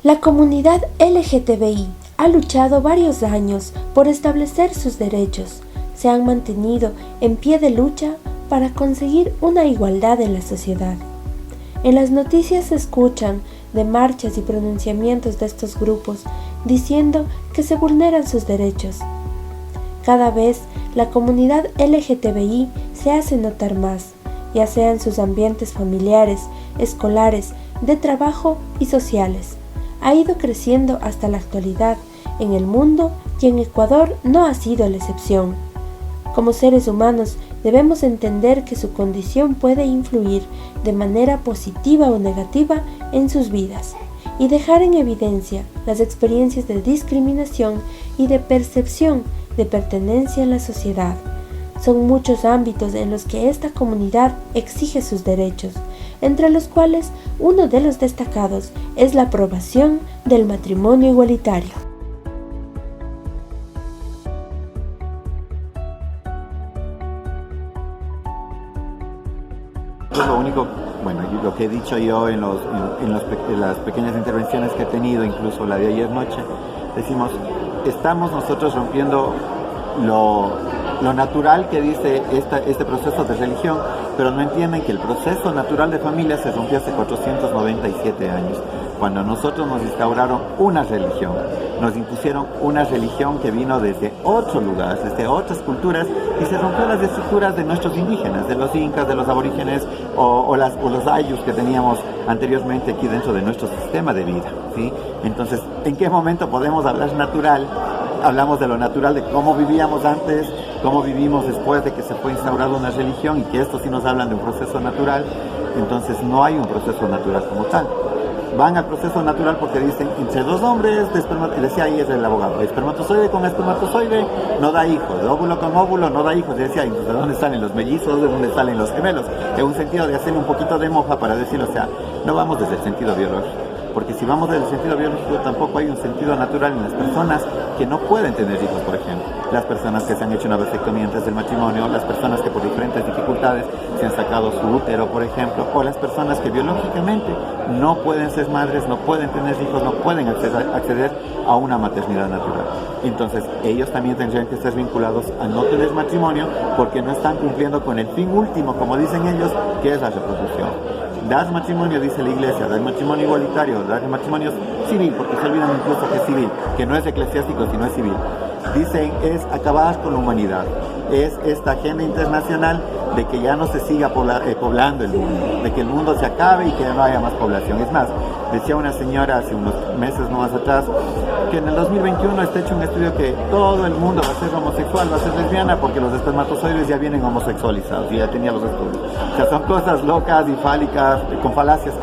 La comunidad LGTBI ha luchado varios años por establecer sus derechos. Se han mantenido en pie de lucha para conseguir una igualdad en la sociedad. En las noticias se escuchan de marchas y pronunciamientos de estos grupos diciendo que se vulneran sus derechos. Cada vez la comunidad LGTBI se hace notar más, ya sea en sus ambientes familiares, escolares, de trabajo y sociales. Ha ido creciendo hasta la actualidad en el mundo y en Ecuador no ha sido la excepción. Como seres humanos debemos entender que su condición puede influir de manera positiva o negativa en sus vidas y dejar en evidencia las experiencias de discriminación y de percepción de pertenencia en la sociedad. Son muchos ámbitos en los que esta comunidad exige sus derechos, entre los cuales uno de los destacados es la aprobación del matrimonio igualitario. Lo único, lo que he dicho yo en las pequeñas intervenciones que he tenido, incluso la de ayer noche, decimos, estamos nosotros rompiendo lo natural que dice este proceso de religión, pero no entienden que el proceso natural de familia se rompió hace 497 años, cuando nosotros nos instauraron una religión, nos impusieron una religión que vino desde otro lugar, desde otras culturas, y se rompió las estructuras de nuestros indígenas, de los incas, de los aborígenes o los ayllus que teníamos anteriormente aquí dentro de nuestro sistema de vida, ¿sí? Entonces, ¿en qué momento podemos hablar natural? Hablamos de lo natural, de cómo vivíamos antes, cómo vivimos después de que se fue instaurada una religión, y que esto sí nos hablan de un proceso natural. Entonces no hay un proceso natural como tal. Van al proceso natural porque dicen, entre dos hombres, decía ahí es el abogado, espermatozoide con espermatozoide no da hijos, de óvulo con óvulo no da hijos. Y decía, ¿de dónde salen los mellizos? ¿De dónde salen los gemelos? En un sentido de hacer un poquito de moja para decirlo, o sea, no vamos desde el sentido biológico. Porque si vamos del sentido biológico, tampoco hay un sentido natural en las personas que no pueden tener hijos, por ejemplo. Las personas que se han hecho una vasectomía antes del matrimonio, las personas que por diferentes dificultades se han sacado su útero, por ejemplo, o las personas que biológicamente no pueden ser madres, no pueden tener hijos, no pueden acceder a una maternidad natural. Entonces, ellos también tendrían que ser vinculados a no tener matrimonio porque no están cumpliendo con el fin último, como dicen ellos, que es la reproducción. Dar matrimonio, dice la iglesia, dar matrimonio igualitario, dar matrimonio civil, porque se olvidan incluso que es civil, que no es eclesiástico, sino es civil. Dicen, es acabar con la humanidad, es esta agenda internacional de que ya no se siga poblando el mundo, de que el mundo se acabe y que ya no haya más población. Es más, decía una señora hace unos meses no más atrás, que en el 2021 está hecho un estudio que todo el mundo va a ser homosexual, va a ser lesbiana, porque los espermatozoides ya vienen homosexualizados, y ya tenía los estudios. O sea, son cosas locas y fálicas, con falacias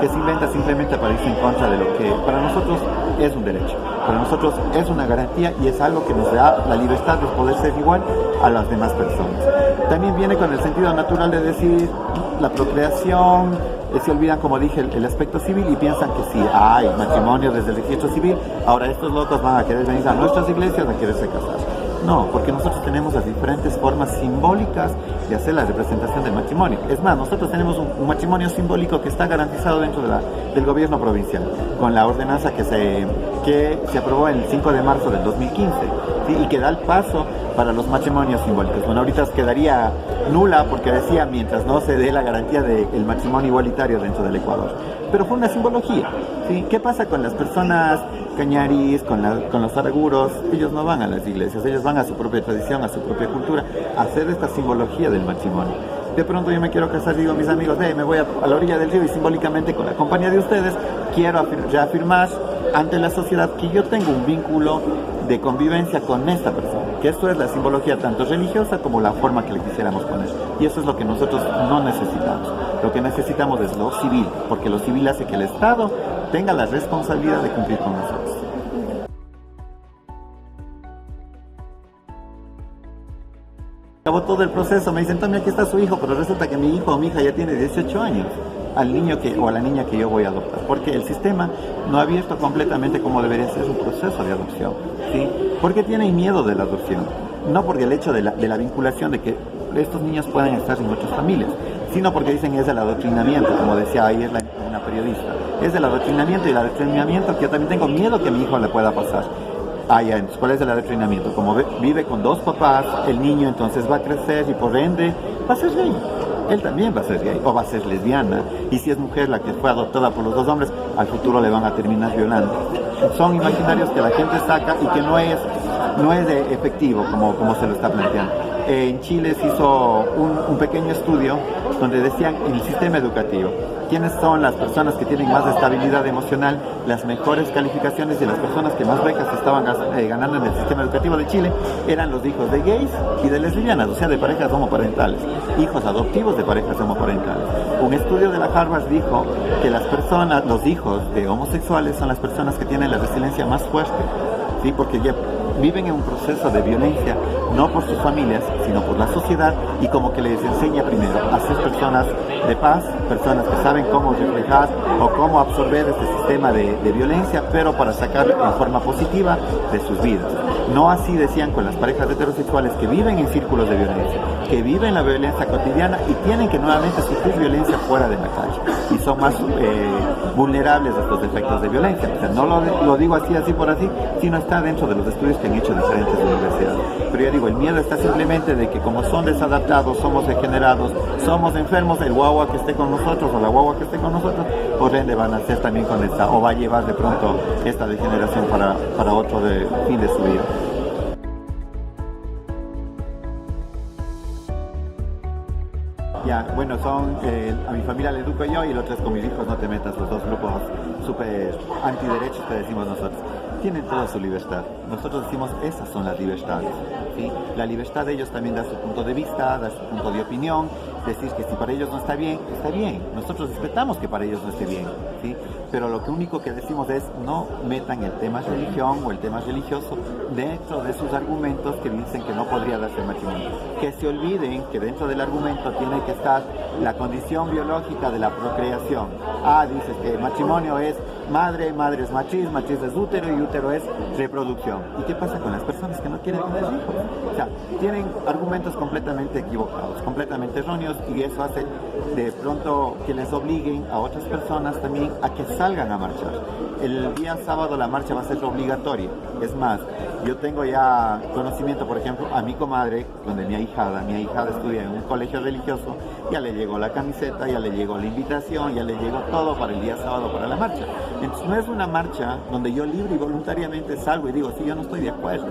que se inventa simplemente para irse en contra de lo que para nosotros es un derecho, para nosotros es una garantía y es algo que nos da la libertad de poder ser igual a las demás personas. También viene con el sentido natural de decir la procreación. Se olvidan, como dije, el aspecto civil y piensan que sí, hay matrimonio desde el registro civil, ahora estos locos van a querer venir a nuestras iglesias a quererse casar. No, porque nosotros tenemos las diferentes formas simbólicas de hacer la representación del matrimonio. Es más, nosotros tenemos un matrimonio simbólico que está garantizado dentro del gobierno provincial, con la ordenanza que se aprobó el 5 de marzo del 2015, ¿sí? Y que da el paso para los matrimonios simbólicos. Bueno, ahorita quedaría nula porque decía mientras no se dé la garantía del matrimonio igualitario dentro del Ecuador. Pero fue una simbología, ¿sí? ¿Qué pasa con las personas cañaris, con los araguros? Ellos no van a las iglesias, ellos van a su propia tradición, a su propia cultura, a hacer esta simbología del matrimonio. De pronto yo me quiero casar, digo a mis amigos, me voy a la orilla del río y simbólicamente con la compañía de ustedes quiero reafirmar ante la sociedad que yo tengo un vínculo de convivencia con esta persona, que esto es la simbología tanto religiosa como la forma que le quisiéramos poner, y eso es lo que nosotros no necesitamos. Lo que necesitamos es lo civil, porque lo civil hace que el Estado tenga la responsabilidad de cumplir con nosotros. Acabó todo el proceso, me dicen, Tommy, aquí está su hijo, pero resulta que mi hijo o mi hija ya tiene 18 años, al niño o a la niña que yo voy a adoptar, porque el sistema no ha abierto completamente cómo debería ser un proceso de adopción, ¿sí? Porque tienen miedo de la adopción, no porque el hecho de la vinculación de que estos niños puedan estar en otras familias, sino porque dicen es el adoctrinamiento, como decía ayer una periodista, es del adoctrinamiento, y el adoctrinamiento que yo también tengo miedo que a mi hijo le pueda pasar. Entonces, ¿cuál es el adoctrinamiento? Como vive con dos papás, el niño entonces va a crecer y por ende va a ser gay. Él también va a ser gay o va a ser lesbiana, y si es mujer la que fue adoptada por los dos hombres, al futuro le van a terminar violando. Son imaginarios que la gente saca y que no es de efectivo como se lo está planteando. En Chile se hizo un pequeño estudio donde decían en el sistema educativo quiénes son las personas que tienen más estabilidad emocional, las mejores calificaciones, y las personas que más becas estaban ganando en el sistema educativo de Chile eran los hijos de gays y de lesbianas, o sea, de parejas homoparentales, hijos adoptivos de parejas homoparentales. Un estudio de la Harvard dijo que los hijos de homosexuales son las personas que tienen la resiliencia más fuerte, ¿sí? Porque ya viven en un proceso de violencia, no por sus familias, sino por la sociedad, y como que les enseña primero a ser personas de paz, personas que saben cómo reflejar o cómo absorber este sistema de violencia, pero para sacarlo en forma positiva de sus vidas. No así decían con las parejas heterosexuales que viven en círculos de violencia, que viven la violencia cotidiana y tienen que nuevamente sufrir violencia fuera de la calle, y son más vulnerables a estos efectos de violencia. O sea, no lo digo así por así, sino está dentro de los estudios que han hecho diferentes universidades. Pero yo digo, el miedo está simplemente de que como son desadaptados, somos degenerados, somos enfermos, el guagua que esté con nosotros o la guagua que esté con nosotros, por ende van a ser también con esta, o va a llevar de pronto esta degeneración para otro fin de su vida. Ya, bueno, a mi familia le educo yo y el otro es con mis hijos, no te metas, los dos grupos súper antiderechos que decimos nosotros. Tienen toda su libertad. Nosotros decimos, esas son las libertades, ¿sí? La libertad de ellos también da su punto de vista, da su punto de opinión, decir que si para ellos no está bien, está bien. Nosotros respetamos que para ellos no esté bien, ¿sí? Pero lo único que decimos es no metan el tema religión o el tema religioso dentro de sus argumentos que dicen que no podría darse matrimonio. Que se olviden que dentro del argumento tiene que estar la condición biológica de la procreación. Dices que matrimonio es madre es matriz es útero y útero es reproducción. ¿Y qué pasa con las personas que no quieren tener hijos? O sea, tienen argumentos completamente equivocados, completamente erróneos, y eso hace de pronto que les obliguen a otras personas también a que salgan a marchar. El día sábado la marcha va a ser obligatoria. Es más, yo tengo ya conocimiento, por ejemplo, a mi comadre, donde mi ahijada estudia en un colegio religioso, ya le llegó la camiseta, ya le llegó la invitación, ya le llegó todo para el día sábado para la marcha. Entonces no es una marcha donde yo libre y voluntariamente salgo y digo, sí, yo no estoy de acuerdo,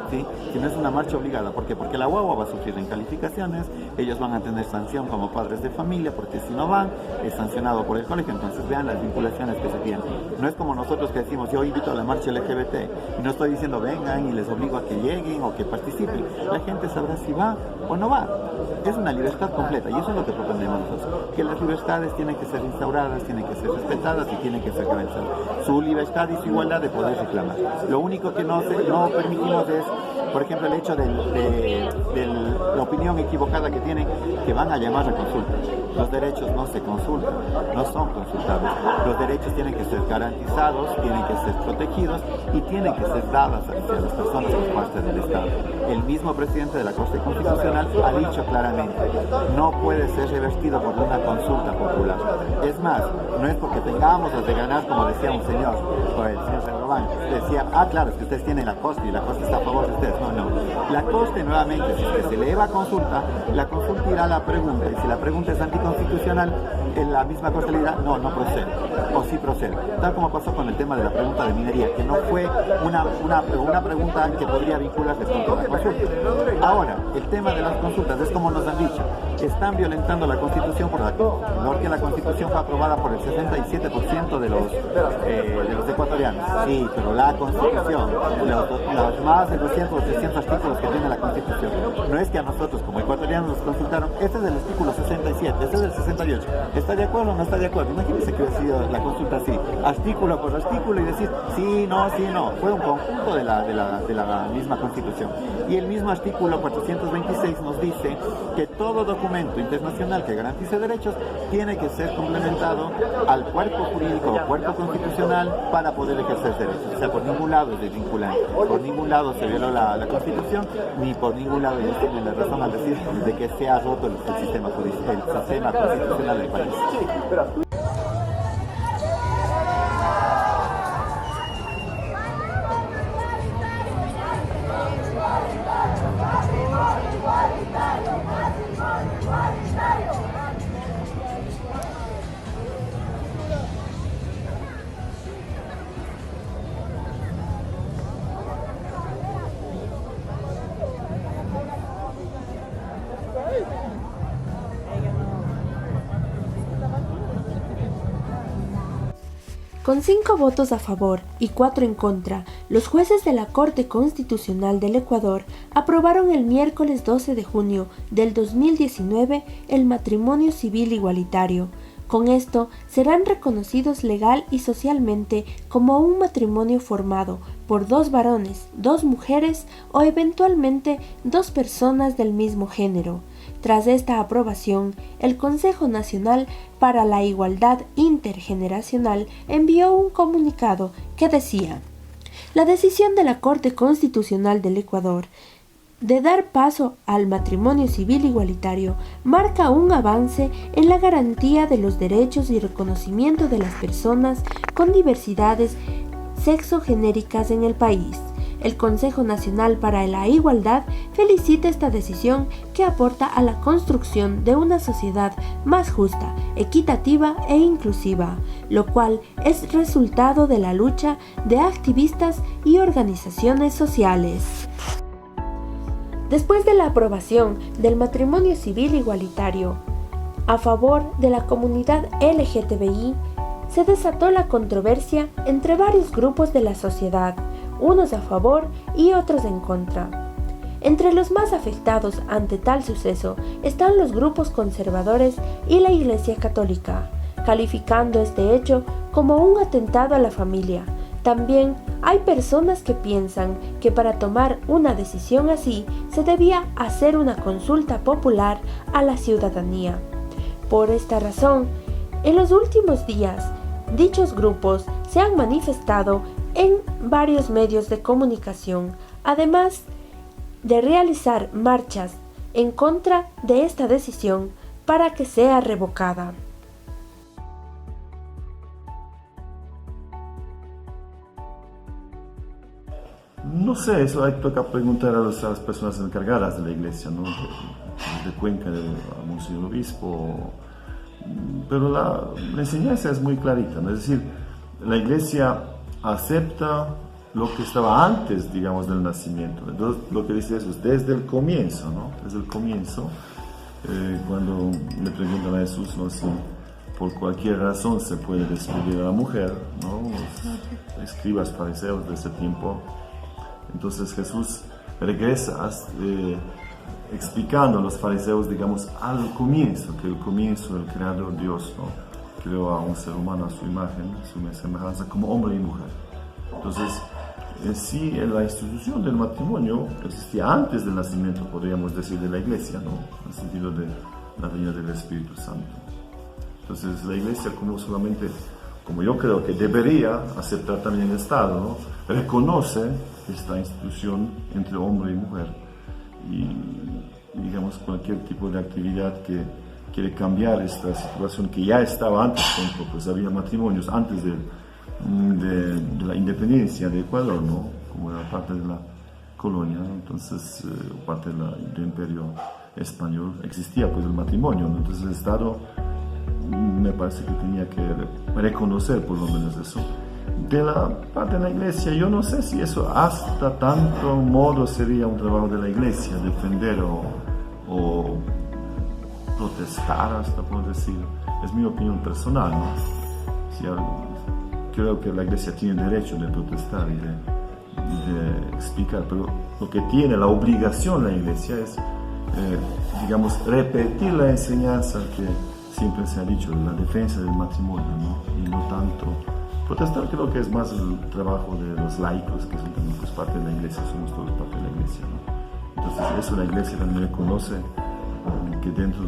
¿sí? Si no es una marcha obligada. ¿Por qué? Porque la guagua va a sufrir en calificaciones, ellos van a tener sanción como padres de familia, porque si no van, es sancionado por el colegio. Entonces vean las vinculaciones que se tienen. No es como nosotros que decimos, yo invito a la marcha LGBT, y no estoy diciendo vengan y les obligo a que lleguen o que participen. La gente sabrá si va o no va. Es una libertad completa, y eso es lo que pretendemos nosotros, que las libertades tienen que ser instauradas, tienen que ser respetadas y tienen que ser garantizadas. Su libertad y su igualdad de poder reclamar. Lo único que no permitimos es, por ejemplo, el hecho de la opinión equivocada que tienen, que van a llamar a consulta. Los derechos no se consultan, no son consultables. Los derechos tienen que ser garantizados, tienen que ser protegidos y tienen que ser dadas a las personas por parte del Estado. El mismo presidente de la Corte Constitucional ha dicho claramente, no puede ser revertido por una consulta popular. Es más, no es porque tengamos las de ganar, como decía un señor, o el señor Saint-Gobain, decía, claro, es que ustedes tienen la Corte y la Corte está a favor de ustedes. No. La Corte nuevamente, si es que se eleva a consulta, la consulta irá a la pregunta, y si la pregunta es anticonstitucional, en la misma Corte le dirá, no procede, o sí procede. Tal como pasó con el tema de la pregunta de minería, que no fue una pregunta que podría vincularse con toda la consulta. Ahora, el tema de las consultas es como nos han dicho, están violentando la Constitución porque la Constitución fue aprobada por el 67% de los ecuatorianos. Sí, pero la Constitución, los más de 200 o 300 artículos que tiene la Constitución, no es que a nosotros como ecuatorianos nos consultaron, este es el artículo 67, este es el 68, ¿está de acuerdo o no está de acuerdo? Imagínense que hubiera sido la consulta así, artículo por artículo, y decir sí, no, fue un conjunto de la misma Constitución. Y el mismo artículo 426 nos dice que todo documento internacional que garantice derechos tiene que ser complementado al cuerpo jurídico o cuerpo constitucional para poder ejercer derechos. O sea, por ningún lado es desvinculante, por ningún lado se violó la Constitución, ni por ningún lado ellos tienen la razón al decir de que se ha roto el sistema constitucional del país. Con 5 votos a favor y 4 en contra, los jueces de la Corte Constitucional del Ecuador aprobaron el miércoles 12 de junio del 2019 el matrimonio civil igualitario. Con esto serán reconocidos legal y socialmente como un matrimonio formado por 2 varones, 2 mujeres o eventualmente 2 personas del mismo género. Tras esta aprobación, el Consejo Nacional para la Igualdad Intergeneracional envió un comunicado que decía: la decisión de la Corte Constitucional del Ecuador de dar paso al matrimonio civil igualitario marca un avance en la garantía de los derechos y reconocimiento de las personas con diversidades sexogenéricas en el país. El Consejo Nacional para la Igualdad felicita esta decisión que aporta a la construcción de una sociedad más justa, equitativa e inclusiva, lo cual es resultado de la lucha de activistas y organizaciones sociales. Después de la aprobación del matrimonio civil igualitario a favor de la comunidad LGTBI, se desató la controversia entre varios grupos de la sociedad, unos a favor y otros en contra. Entre los más afectados ante tal suceso están los grupos conservadores y la Iglesia Católica, calificando este hecho como un atentado a la familia. También hay personas que piensan que para tomar una decisión así se debía hacer una consulta popular a la ciudadanía. Por esta razón, en los últimos días, dichos grupos se han manifestado en varios medios de comunicación, además de realizar marchas en contra de esta decisión para que sea revocada. No sé, eso hay que preguntar a las personas encargadas de la iglesia, ¿no? De Cuenca, de Monseñor Obispo. Pero la enseñanza es muy clarita, ¿no? Es decir, la iglesia acepta lo que estaba antes, digamos, del nacimiento. Entonces, lo que dice eso es desde el comienzo, ¿no? Desde el comienzo, cuando le preguntan a Jesús, ¿no? Si por cualquier razón se puede despedir a la mujer, ¿no? Los escribas fariseos de ese tiempo. Entonces Jesús regresa explicando a los fariseos, digamos, al comienzo, que el comienzo, el creador Dios, ¿no? Creó a un ser humano a su imagen, a su semejanza, como hombre y mujer. Entonces, sí, la institución del matrimonio existía antes del nacimiento, podríamos decir, de la iglesia, ¿no? En el sentido de la venida del Espíritu Santo. Entonces, la iglesia, como yo creo que debería aceptar también el Estado, ¿no? Reconoce esta institución entre hombre y mujer y digamos, cualquier tipo de actividad que quiere cambiar esta situación que ya estaba antes, por ejemplo, pues había matrimonios antes de la independencia de Ecuador, ¿no? Como era parte de la colonia, ¿no? Entonces, parte del imperio español, existía pues el matrimonio, ¿no? Entonces el Estado me parece que tenía que reconocer por lo menos eso. De la parte de la iglesia, yo no sé si eso hasta tanto modo sería un trabajo de la iglesia, defender o protestar, hasta por decir, es mi opinión personal, ¿no? Si creo que la iglesia tiene derecho de protestar y de explicar, pero lo que tiene la obligación la iglesia es, digamos, repetir la enseñanza que siempre se ha dicho, la defensa del matrimonio, ¿no? Y no tanto protestar. Creo que es más el trabajo de los laicos, que son también pues, parte de la iglesia, somos todos parte de la iglesia, ¿no? Entonces eso la iglesia también reconoce que dentro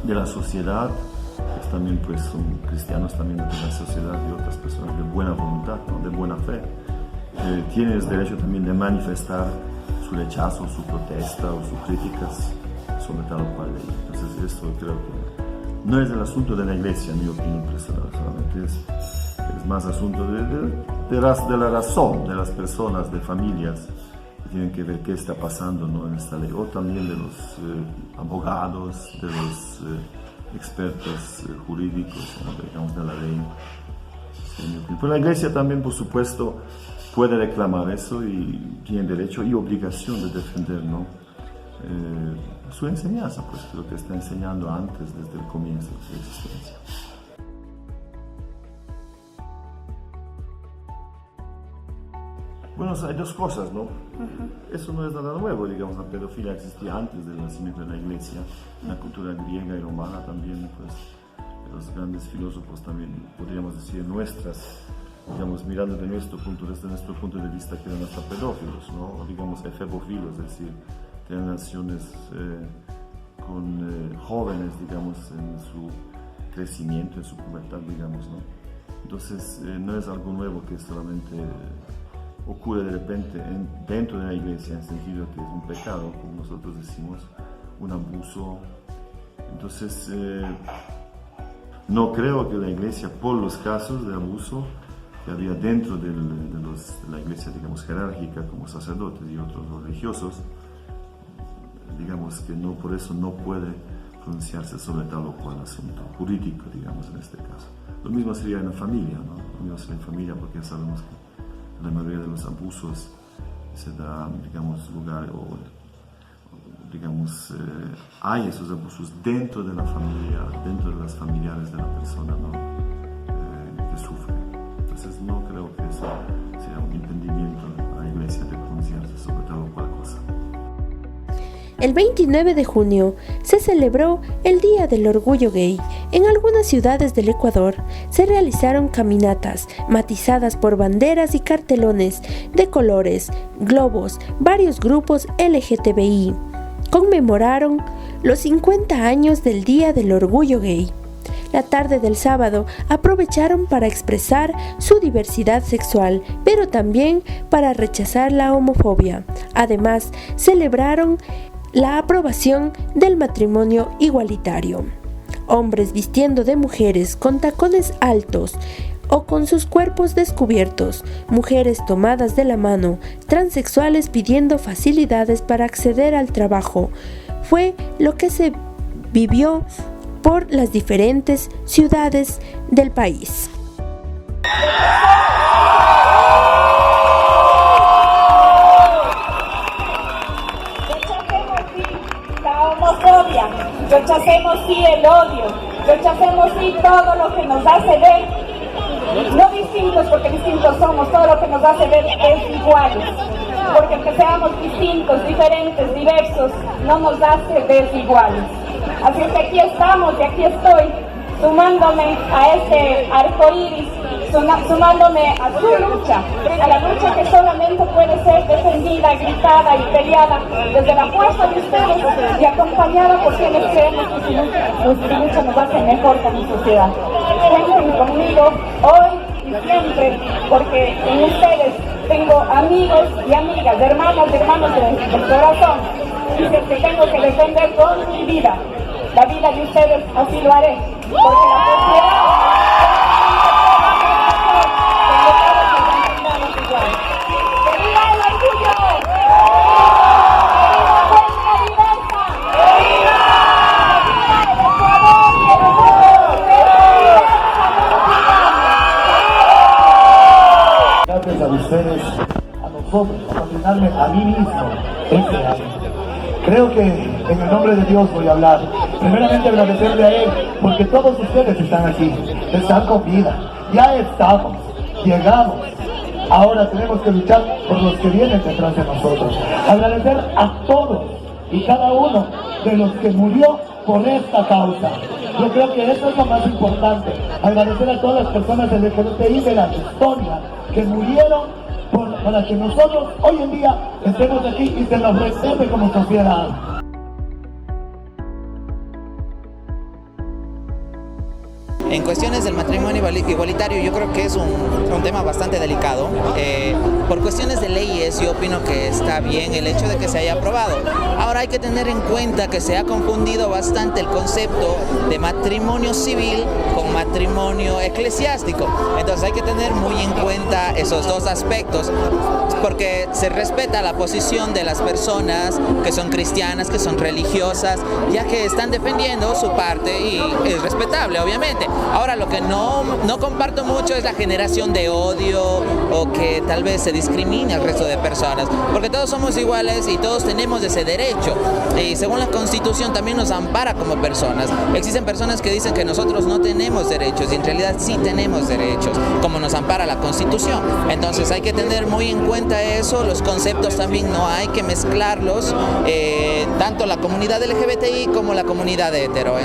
de la sociedad, pues, también pues, son cristianos también dentro de la sociedad y otras personas de buena voluntad, ¿no? De buena fe, tienen el derecho también de manifestar su rechazo, su protesta o sus críticas sobre tal o cual ley. Entonces esto creo que no es el asunto de la iglesia, en mi opinión personal, solamente es más asunto de la razón de las personas, de familias, que tienen que ver qué está pasando, ¿no? En esta ley, o también de los abogados, de los expertos jurídicos, ¿no? Digamos, de la ley. Pero la iglesia también, por supuesto, puede reclamar eso y tiene derecho y obligación de defender, ¿no? Su enseñanza, pues lo que está enseñando antes, desde el comienzo de su existencia. Bueno, hay dos cosas, ¿no? Eso no es nada nuevo, digamos, la pedofilia existía antes del nacimiento de la iglesia, en la cultura griega y romana también, pues, los grandes filósofos también, podríamos decir, digamos, mirando desde nuestro punto de vista, que eran hasta pedófilos, ¿no? O, digamos, efebofilos, es decir, tenían relaciones con jóvenes, digamos, en su crecimiento, en su pubertad, digamos, ¿no? Entonces, no es algo nuevo que solamente ocurre de repente dentro de la iglesia, en el sentido que es un pecado, como nosotros decimos, un abuso. Entonces, no creo que la iglesia, por los casos de abuso que había dentro de la iglesia, digamos, jerárquica, como sacerdotes y otros religiosos, digamos que no, por eso no puede pronunciarse sobre tal o cual asunto jurídico, digamos, en este caso. Lo mismo sería en la familia, ¿no? Lo mismo sería en familia, porque ya sabemos que la mayoría de los abusos se da, digamos, lugar digamos, hay esos abusos dentro de la familia, dentro de las familiares de la persona, ¿no? Que sufre. Entonces no creo que eso sea un impedimento a la iglesia de pronunciarse sobre tal o cual cosa. El 29 de junio se celebró el Día del Orgullo Gay. En algunas ciudades del Ecuador se realizaron caminatas matizadas por banderas y cartelones de colores, globos, varios grupos LGTBI. Conmemoraron los 50 años del Día del Orgullo Gay. La tarde del sábado aprovecharon para expresar su diversidad sexual, pero también para rechazar la homofobia. Además, celebraron la aprobación del matrimonio igualitario. Hombres vistiendo de mujeres con tacones altos o con sus cuerpos descubiertos, mujeres tomadas de la mano, transexuales pidiendo facilidades para acceder al trabajo. Fue lo que se vivió por las diferentes ciudades del país. Rechacemos sí el odio, rechacemos sí todo lo que nos hace ver, no distintos porque distintos somos, todo lo que nos hace ver es iguales, porque que seamos distintos, diferentes, diversos, no nos hace desiguales. Así es que aquí estamos y aquí estoy, sumándome a este arco iris, sumándome a su lucha, a la lucha que solamente puede ser defendida, gritada y peleada desde la fuerza de ustedes y acompañada por quienes creemos que su lucha nos hace mejor como sociedad. Cuenten conmigo hoy y siempre, porque en ustedes tengo amigos y amigas, hermanos y hermanos del corazón, y que tengo que defender con mi vida. La vida de ustedes así lo haré, porque la sociedad... Gracias a ustedes, a nosotros, a patrocinarme a mí mismo este año. Creo que en el nombre de Dios voy a hablar. Primeramente agradecerle a Él, porque todos ustedes están aquí, están con vida, ya estamos, llegamos. Ahora tenemos que luchar por los que vienen detrás de nosotros. Agradecer a todos y cada uno de los que murió por esta causa. Yo creo que eso es lo más importante. Agradecer a todas las personas LGBTI de la historia que murieron para que nosotros hoy en día estemos aquí y se nos respete como sociedad. En cuestiones del matrimonio igualitario yo creo que es un tema bastante delicado. Por cuestiones de leyes yo opino que está bien el hecho de que se haya aprobado. Ahora hay que tener en cuenta que se ha confundido bastante el concepto de matrimonio civil con matrimonio eclesiástico. Entonces hay que tener muy en cuenta esos dos aspectos, porque se respeta la posición de las personas que son cristianas, que son religiosas, ya que están defendiendo su parte y es respetable, obviamente. Ahora, lo que no comparto mucho es la generación de odio o que tal vez se discrimine al resto de personas, porque todos somos iguales y todos tenemos ese derecho. Y según la Constitución también nos ampara como personas. Existen personas que dicen que nosotros no tenemos derechos y en realidad sí tenemos derechos, como nos ampara la Constitución. Entonces hay que tener muy en cuenta cuenta eso, los conceptos también no hay que mezclarlos, tanto la comunidad LGBTI como la comunidad hetero.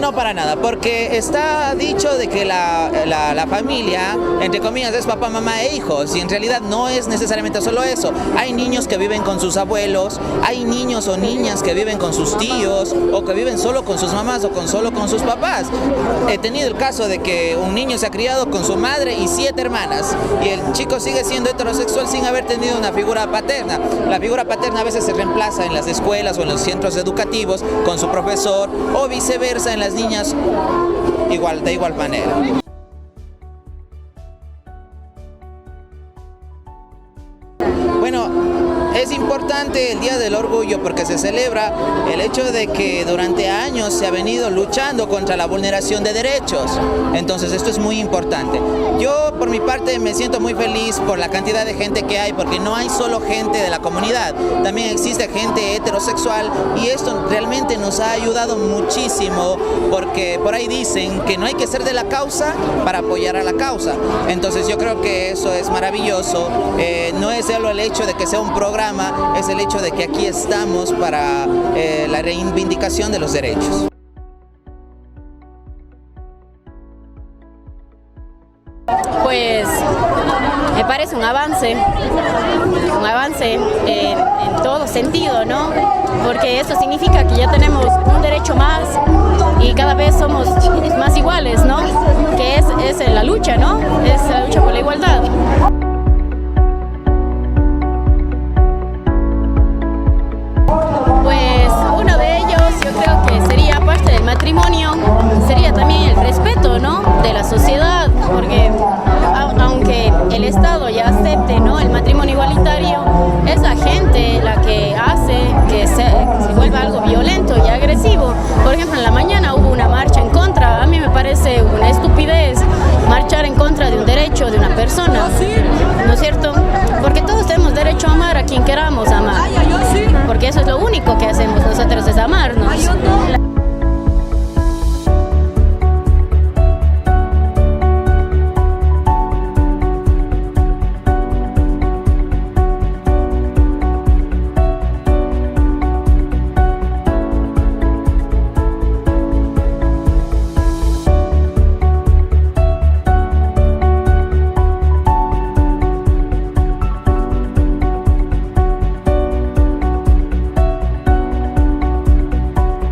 No, para nada, porque está dicho de que la familia, entre comillas, es papá, mamá e hijos, y en realidad no es necesariamente solo eso. Hay niños que viven con sus abuelos, hay niños o niñas que viven con sus tíos, o que viven solo con sus mamás o solo con sus papás. He tenido el caso de que un niño se ha criado con su madre y 7 hermanas, y el chico sigue siendo heterosexual sin haber tenido una figura paterna. La figura paterna a veces se reemplaza en las escuelas o en los centros educativos con su profesor, o viceversa en las niñas de igual manera. Bueno, es importante el Día del Orgullo porque se celebra el hecho de que durante años se ha venido luchando contra la vulneración de derechos. Entonces esto es muy importante. Yo por mi parte me siento muy feliz por la cantidad de gente que hay, porque no hay solo gente de la comunidad, también existe gente heterosexual, y esto realmente nos ha ayudado muchísimo, porque por ahí dicen que no hay que ser de la causa para apoyar a la causa. Entonces yo creo que eso es maravilloso. No es solo el hecho de que sea un programa, es el hecho de que aquí estamos para la reivindicación de los derechos. Pues me parece un avance en todo sentido, ¿no? Porque eso significa que ya tenemos un derecho más y cada vez somos más iguales, ¿no? Que es la lucha, ¿no? Es la lucha por la igualdad. Pues uno de ellos, yo creo que sería, aparte del matrimonio, sería también el respeto, ¿no? De la sociedad, porque aunque el Estado ya acepte, ¿no?, el matrimonio igualitario,